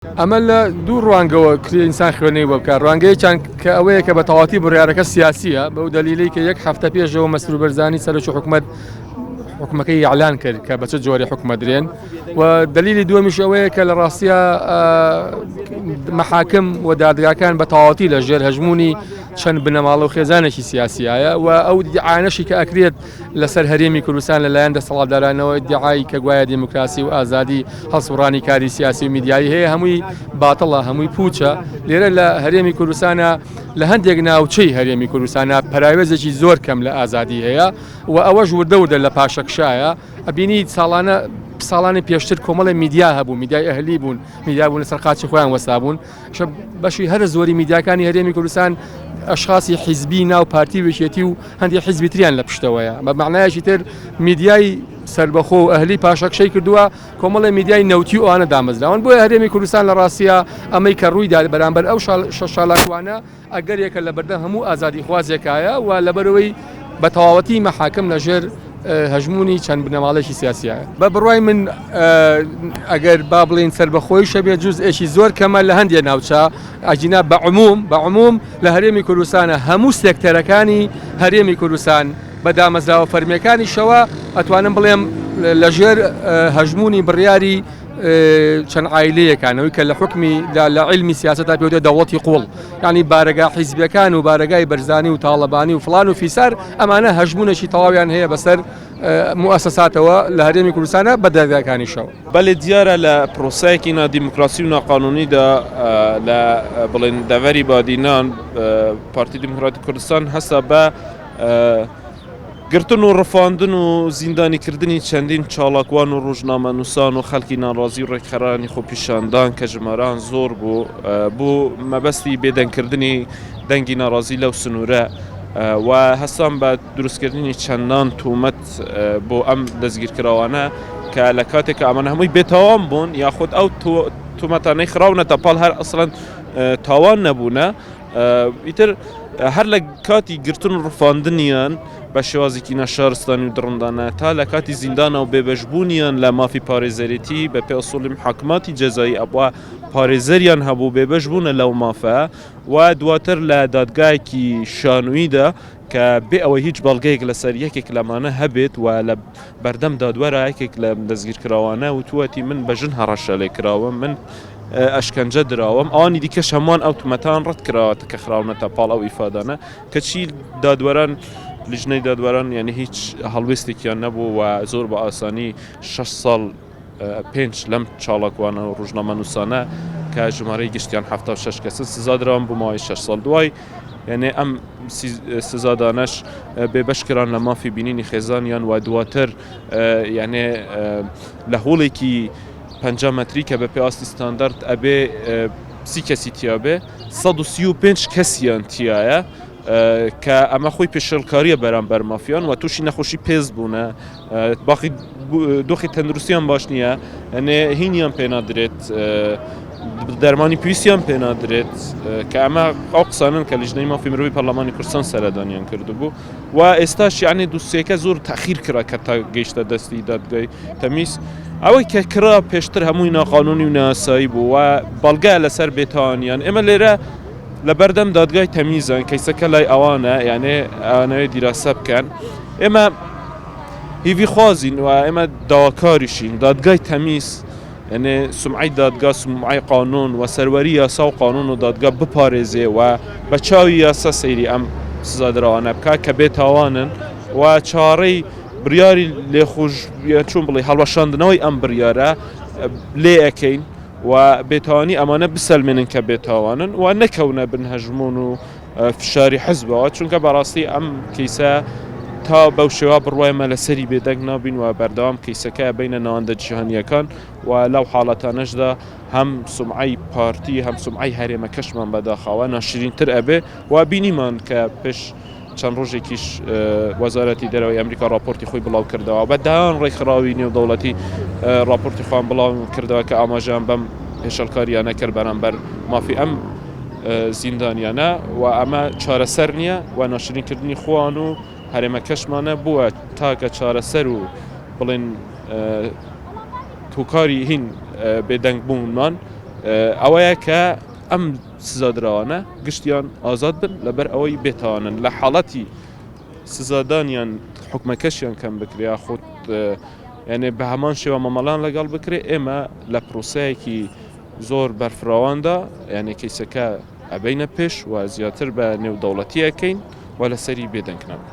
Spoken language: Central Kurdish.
ئەمە لە دوو ڕوانگەوە کری ئینسان خوێنەی وە بکات. ڕوانگەیەکیان کە ئەوەیە کە بە تەواوەتی بڕیارەکە سیاسیە، بەو دەلیلی کە یەک هەفتە پێشەوە مەسرور بەرزانی سەرۆکی حکومەکەی ئیعلان کرد کە بە چه جۆری حکومە درێن، و دلیلی دووەمیش ئەوەیە کە لە ڕاستیە مەحاکم و دادگاکان بە تەواوەتی لە ژێر هەژمونی چەند بنەماڵە و خێزانێکی سیاسیایە، و ئەو دیعانەشی کە ئەکرێت لەسەر هەرێمی کوردستان لەلایەن دەسەڵاتدارانەوە دیعای کە گوایە دیموکراسی و ئازادی هەڵسوڕانی کاری سیاسی و میدیایی هەیە، هەمووی باتڵە، هەمووی پوچە. لێرە لە هەرێمی کوردستانە لە هەندێک ناوچەی هەرێمی کوردستانە پەراوێزێکی زۆر کەم لە ئازادی هەیە، و ئەوەش وردەوردە لە پاشەکشایە. ئەبینی ساڵانی پێشتر کۆمەڵی میدیا هەبوو، میدیای ئەهلی بوون، میدیا بوون لەسەر قاچی خۆیان وەسابوون. بەشی هەر زۆری میدیاکانی هەرێمی کوردستان ئەشخاصی حیزبی ناو پارتی وشێتی و هەندی حیزبی تریان لە پشتەوەیە. بە معنایەکی تر میدیای سربەخۆ و ئەهلی پاشەکشەی کردووە، کۆمەڵی میدیای نەوتی و ئەوانە دامەزراون. بۆیە هەرێمی کوردستان لە ڕاستیە ئەمەی کە ڕوویدا بەرامبەر ئەو شەشاڵاکوانە ئەگەرێکە لە بەردەم هەموو ئازادی خوازێکایە، و لەبەرەوەی بە تەواوەتی مەحاکم لەژێر هەژمونی چەند بنەماڵێکی سیاسیایە. بە بڕوای من ئەگەر با بڵین سربەخۆی شەبێت جوزئێکی زۆر کەمە لە هەندێک ناوچە ئەجینا بەعموم لە هەرێمی کوردستانە هەموو سێکتەرەکانی هەرێمی کوردستان بە دامەزراوە فەرمیەکانی شەوە ئەتوانم بڵێم لەژێر هەژمونی بڕیاری چەند عایلەیەکانەوەی کە لە حکمی لە عیلمی سیاسەتا پێوتێت دەوڵەتی قوڵ، یعنی بارەگا حیزبیەکان و بارەگای بەرزانی و تاڵەبانی و فڵان و فیسار، ئەمانە هەژمونێکی تەواویان هەیە بەسەر مؤسساتەوە لە هەرێمی کوردستانە بە دەرگاکانی شەوە. بەڵێ دیارە لە پرۆسەیەکی نادیموکراسی و ناقانونیدا لە بڵێن دەڤەری بادینان پارتی دیموکراتی کوردستان هەستا بە گرتن و ڕفاندن و زیندانیکردنی چەندین چاڵاکوان و ڕۆژنامەنووسان و خەڵکی ناڕازی و ڕێکخەرانی خۆپیشاندان کە ژماران زۆر بوو مەبەستی بێدەنگکردنی دەنگی ناڕازی لەو سنوورە، و هەستان بە دروستکردنی چەندان تومەت بۆ ئەم دەستگیرکراوانە کە لە کاتێکە ئەمانە هەمووی بێتاوان بوون، یاخود ئەو تومەتانەی خراونەتە پاڵ هەر ئەسڵەن تاوان نەبوونە. ئیتر هەر لە کاتی گرتن و ڕفاندنیان بە شێوازێکی نەشارستانی و دڕندانە تا لە کاتی زیندانە و بێبەشبوونیان لە مافی پارێزەرێتی بە پێ ئەسوڵی محاکماتی جەزایی ئەوە پارێزەریان هەبوو بێبەشبوونە لەو مافە، و دواتر لە دادگایەکی شانوویدا کە بێ ئەوەی هیچ بەڵگەیەک لەسەر یەکێک لەمانە هەبێت و لە بەردەم دادوەرە یەکێک لە دەستگیرکراوانە وتوەتی من بەژن هەڕەشە لێکراوە، من ئەشکەنجە دراوەم. ئەوانی دیکەش هەمووان ئەو تومەتان ڕەت کراوەتە کە خراونەتە پاڵ ئەو ئیفادانە، کەچی دادوەران لیژنەی دادوەران یعنی هیچ هەڵوێستێکیان نەبوو و زۆر بە ئاسانی 6 ساڵ 5 لەم چاڵاکوانە و ڕۆژنامەنووسانە کە ژمارەی گشتیان 76 کەسن سزادراون بۆ ماوەی 6 ساڵ دوای، یعنی ئەم سزادانەش بێبەشکران لە مافی بینینی خێزانیان و دواتر یعنی لە هۆڵێکی 5 مەتری کە بە پێ ئاستی ستاندارد ئەبێ 30 کەسی تیابێ 135 کەسیان تایە کە ئەمە خۆی پێشێلکاریە بەرامبەر مافیان و تووشی نەخۆشی پێز بوونە، باقی دۆخی تەندروستیان باش نییە، ئەنێ هینیان پێ نادرێت، دەرمانی پێویستیان پێ نادرێت، کە ئەمە ئەو قسانن کە لیژنەی مافی مرۆڤی پەرلەمانی کوردستان سەردانیان کردبوو، و ئێستاش یعنی دووسێکە زۆر تەخیر کرا کە تا گەیشتە دەستی دادگای تەمیز. ئەوەی کە کرا پێشتر هەمووی ناقانونی و ناسایی بوو و بەڵگە لەسەر بێتوانیان. ئێمە لێرە لە بەردەم دادگای تەمیزن کەیسەکە لای ئەوانە، یعنی ئەوانەوێ دیراسە بکەن. ئێمە هیوی خوازین و ئێمە داواکاریشین. دادگای تەمیز یعنی سمعی دادگا، سمعی قانون و سەروەری یاسا و قانون و دادگا بپارێزێ و بە چاوی یاسا سەیری ئەم سزادراوانە بکە کە بێتاوانن و چارەی بڕیاری لێخۆش چۆن بڵێ هەڵوەشاندنەوەی ئەم بڕیارە لێ ئەەکەین و بێتاوانی ئەمانە بسەلمێنن کە بێتاوانن و نەکەونە بن هەژمون و فشاری حزبەوە، چونکە بەڕاستی ئەم کەیسە تا بەو شێوە بڕوایمە لەسەری بێدەنگ نابین و بەردەوام کەیسەکە بینە ناوەندە جیهانیەکان و لەو حاڵەتانەشدا هەم سمعی پارتی هەم سمعی هەرێمە کەشمان بەداخەوە ناشرینتر ئەبێ و بینیمان کە پێش چەند ڕۆژێکیش وەزارەتی دەرەوەی ئەمریکا راپۆرتی خۆی بڵاو کردەوە بە دایان ڕێکخراوی نێودەوڵەتی راپۆرتی خۆیان بڵاو کردەوە کە ئاماژیان بەم پێشەلکاریانە کرد بەرامبەر مافی ئەم زیندانیانە و ئەمە چارەسەر نییە و ناشرینکردنی خۆیان و هەرێمە کەشمانە بووە تاکە چارەسەر و بڵێن تووکاری هین بێدەنگ بوونمان ئەوەیە کە ئەم سزادراوانە گشتیان ئازاد بن لەبەر ئەوەی بێتوانن لە حاڵەتی سزادانیان حکومەکەشیان کەم بکرێ خۆت یعنی بە هەمان شێوە مەمەڵان لەگەڵ بکرێ ئێمە لە پرۆسەیەکی زۆر بەرفراواندا یعنی کەیسەکە ئەبینە پێش و زیاتر بە نێودەوڵەتیەکەین و لەسەری بێدەنگ نابن.